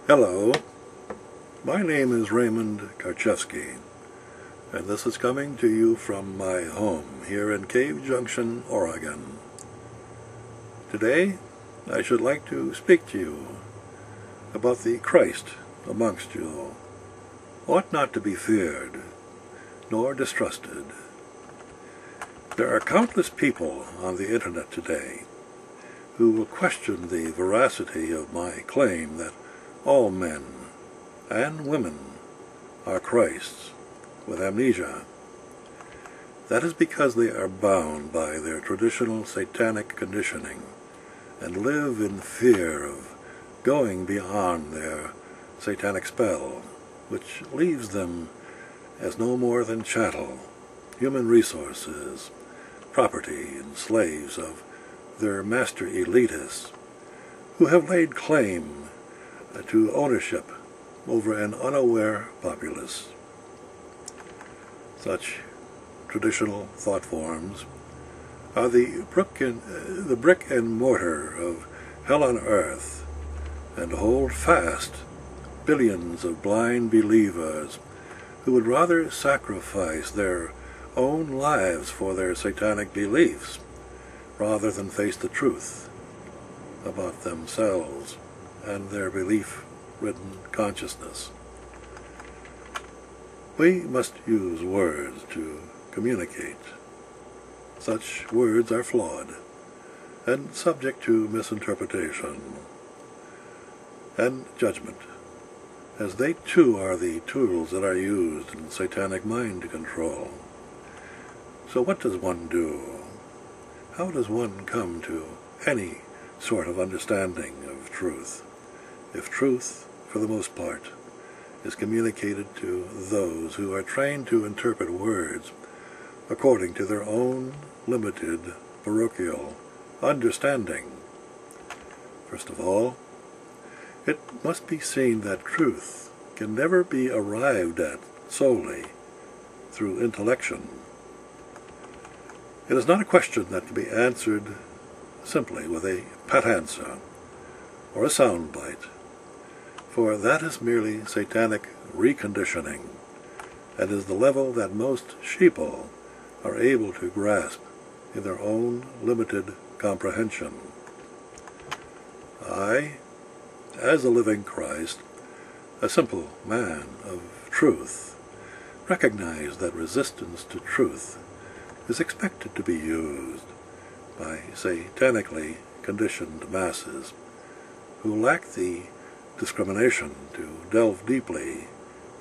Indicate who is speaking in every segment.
Speaker 1: Hello, my name is Raymond Karchevsky, and this is coming to you from my home here in Cave Junction, Oregon. Today, I should like to speak to you about the Christ amongst you ought not to be feared, nor distrusted. There are countless people on the internet today who will question the veracity of my claim that all men and women are Christs with amnesia. That is because they are bound by their traditional satanic conditioning and live in fear of going beyond their satanic spell, which leaves them as no more than chattel, human resources, property, and slaves of their master elitists, who have laid claim to ownership over an unaware populace. Such traditional thought forms are the brick and mortar of hell on earth, and hold fast billions of blind believers who would rather sacrifice their own lives for their satanic beliefs rather than face the truth about themselves and their belief-ridden consciousness. We must use words to communicate. Such words are flawed and subject to misinterpretation and judgment, as they too are the tools that are used in satanic mind control. So what does one do? How does one come to any sort of understanding of truth, if truth, for the most part, is communicated to those who are trained to interpret words according to their own limited parochial understanding? First of all, it must be seen that truth can never be arrived at solely through intellection. It is not a question that can be answered simply with a pat answer or a sound bite, for that is merely satanic reconditioning, and is the level that most sheeple are able to grasp in their own limited comprehension. I, as a living Christ, a simple man of truth, recognize that resistance to truth is expected to be used by satanically conditioned masses who lack the discrimination to delve deeply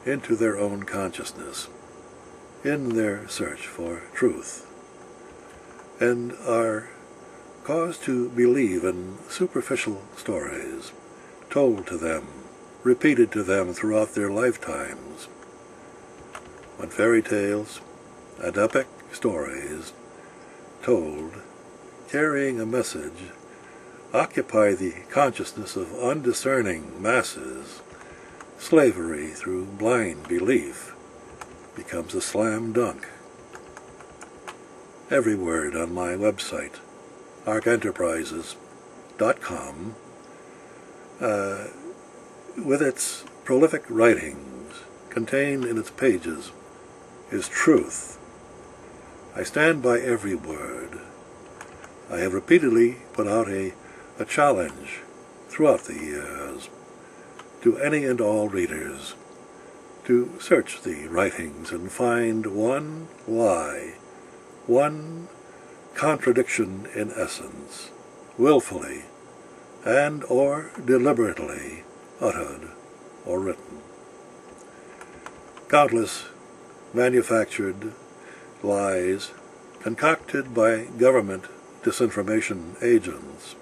Speaker 1: into their own consciousness in their search for truth, and are caused to believe in superficial stories told to them, repeated to them throughout their lifetimes, when fairy tales and epic stories told, carrying a message, occupy the consciousness of undiscerning masses. Slavery through blind belief becomes a slam dunk. Every word on my website, arkenterprises.com, with its prolific writings contained in its pages, is truth. I stand by every word. I have repeatedly put out a challenge throughout the years to any and all readers to search the writings and find one lie, one contradiction in essence, willfully and or deliberately uttered or written. Countless manufactured lies concocted by government disinformation agents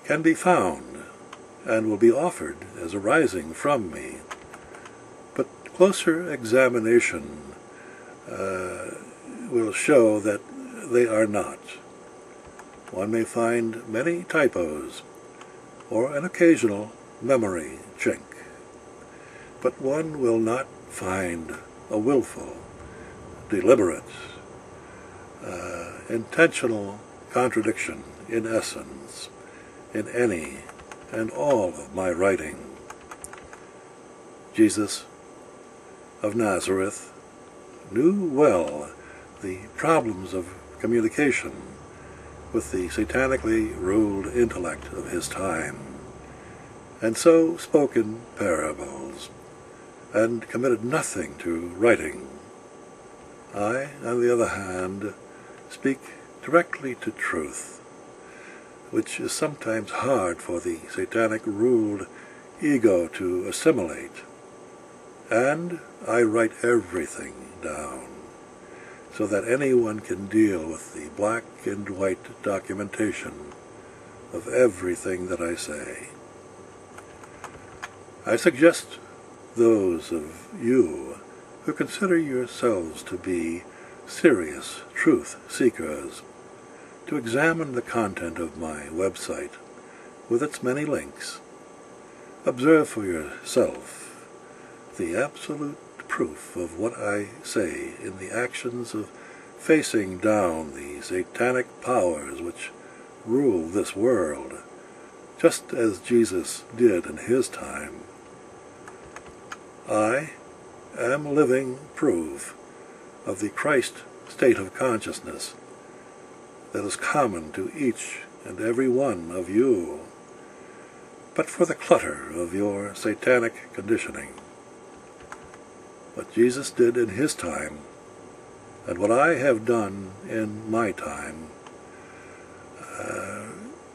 Speaker 1: can be found and will be offered as arising from me, but closer examination will show that they are not. One may find many typos or an occasional memory chink, but one will not find a willful, deliberate, intentional contradiction in essence in any and all of my writing. Jesus of Nazareth knew well the problems of communication with the satanically ruled intellect of his time, and so spoke in parables, and committed nothing to writing. I, on the other hand, speak directly to truth, which is sometimes hard for the satanic-ruled ego to assimilate, and I write everything down, so that anyone can deal with the black and white documentation of everything that I say. I suggest those of you who consider yourselves to be serious truth seekers to examine the content of my website with its many links. Observe for yourself the absolute proof of what I say in the actions of facing down the satanic powers which rule this world, just as Jesus did in his time. I am living proof of the Christ state of consciousness that is common to each and every one of you, but for the clutter of your satanic conditioning. What Jesus did in his time, and what I have done in my time,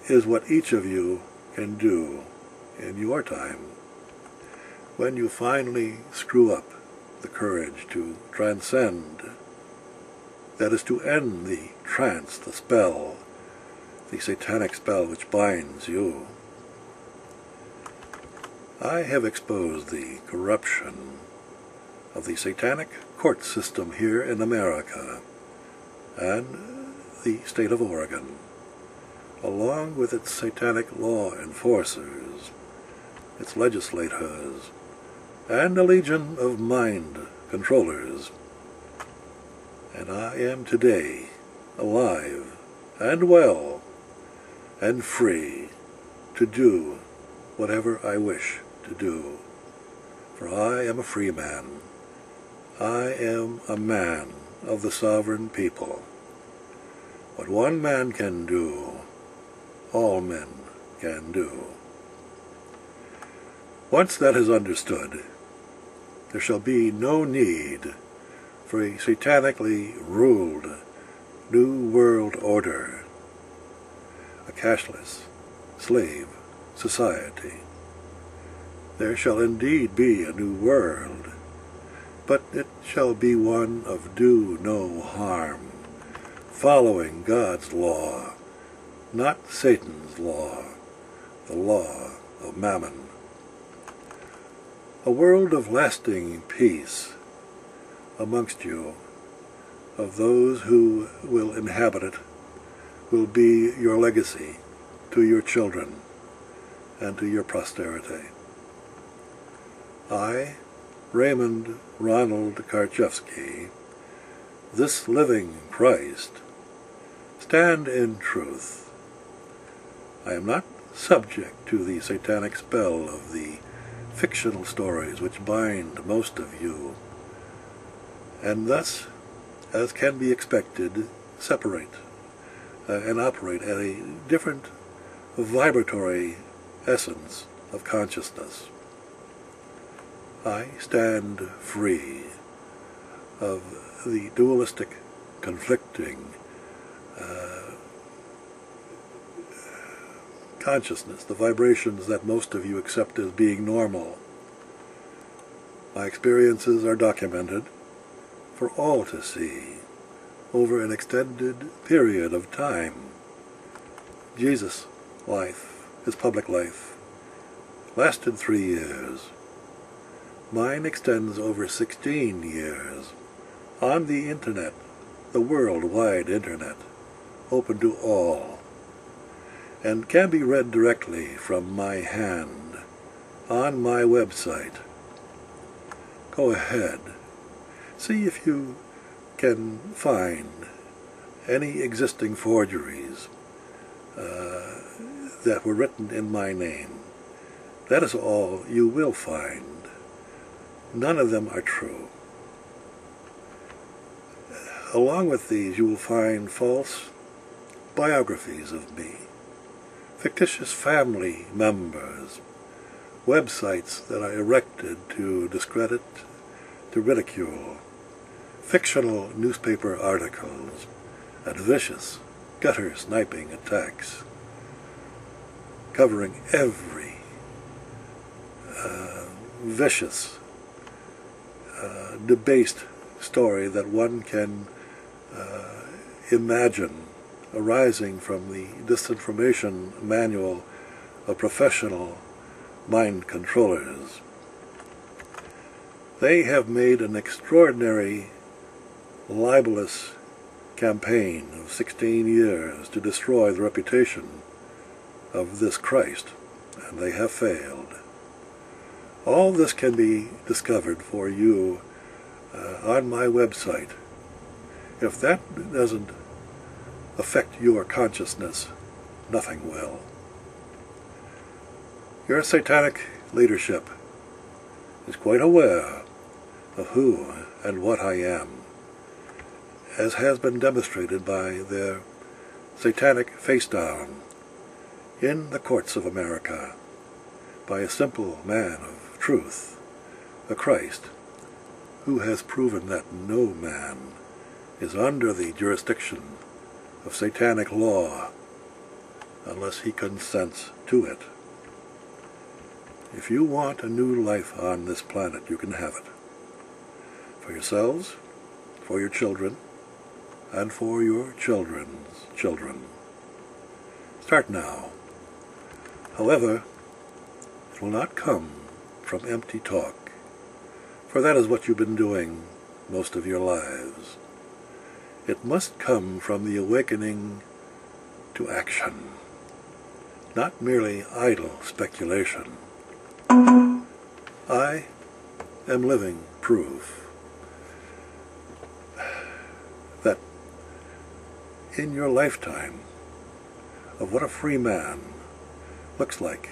Speaker 1: is what each of you can do in your time. When you finally screw up the courage to transcend, that is to end the trance, the spell, the satanic spell which binds you. I have exposed the corruption of the satanic court system here in America and the state of Oregon, along with its satanic law enforcers, its legislators, and a legion of mind controllers. And I am today alive and well and free to do whatever I wish to do. For I am a free man. I am a man of the sovereign people. What one man can do, all men can do. Once that is understood, there shall be no need for a satanically ruled New World Order, a cashless slave society. There shall indeed be a new world, but it shall be one of do no harm, following God's law, not Satan's law, the law of Mammon. A world of lasting peace amongst you, of those who will inhabit it, will be your legacy to your children and to your posterity. I, Raymond Ronald Karchevsky, this living Christ, stand in truth. I am not subject to the satanic spell of the fictional stories which bind most of you, and thus, as can be expected, separate and operate at a different vibratory essence of consciousness. I stand free of the dualistic, conflicting consciousness, the vibrations that most of you accept as being normal. My experiences are documented for all to see over an extended period of time. Jesus' life, his public life, lasted 3 years. Mine extends over 16 years, on the Internet, the worldwide Internet, open to all, and can be read directly from my hand on my website. Go ahead, see if you can find any existing forgeries that were written in my name. That is all you will find. none of them are true. Along with these, you will find false biographies of me, fictitious family members, websites that I erected to discredit, to ridicule, fictional newspaper articles, and vicious, gutter-sniping attacks, covering every vicious, debased story that one can imagine arising from the disinformation manual of professional mind controllers. They have made an extraordinary libelous campaign of 16 years to destroy the reputation of this Christ, and they have failed. All this can be discovered for you on my website. If that doesn't affect your consciousness, nothing will. Your satanic leadership is quite aware of who and what I am, as has been demonstrated by their satanic face-down in the courts of America by a simple man of truth, the Christ, who has proven that no man is under the jurisdiction of satanic law unless he consents to it. If you want a new life on this planet, you can have it. For yourselves, for your children, and for your children's children. Start now. However, it will not come from empty talk, for that is what you've been doing most of your lives. It must come from the awakening to action, not merely idle speculation. I am living proof that in your lifetime of what a free man looks like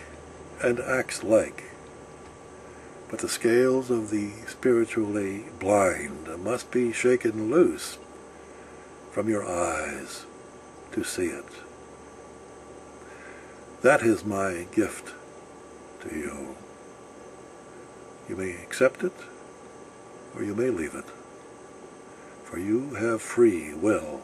Speaker 1: and acts like, but the scales of the spiritually blind must be shaken loose from your eyes to see it. That is my gift to you. You may accept it, or you may leave it, for you have free will.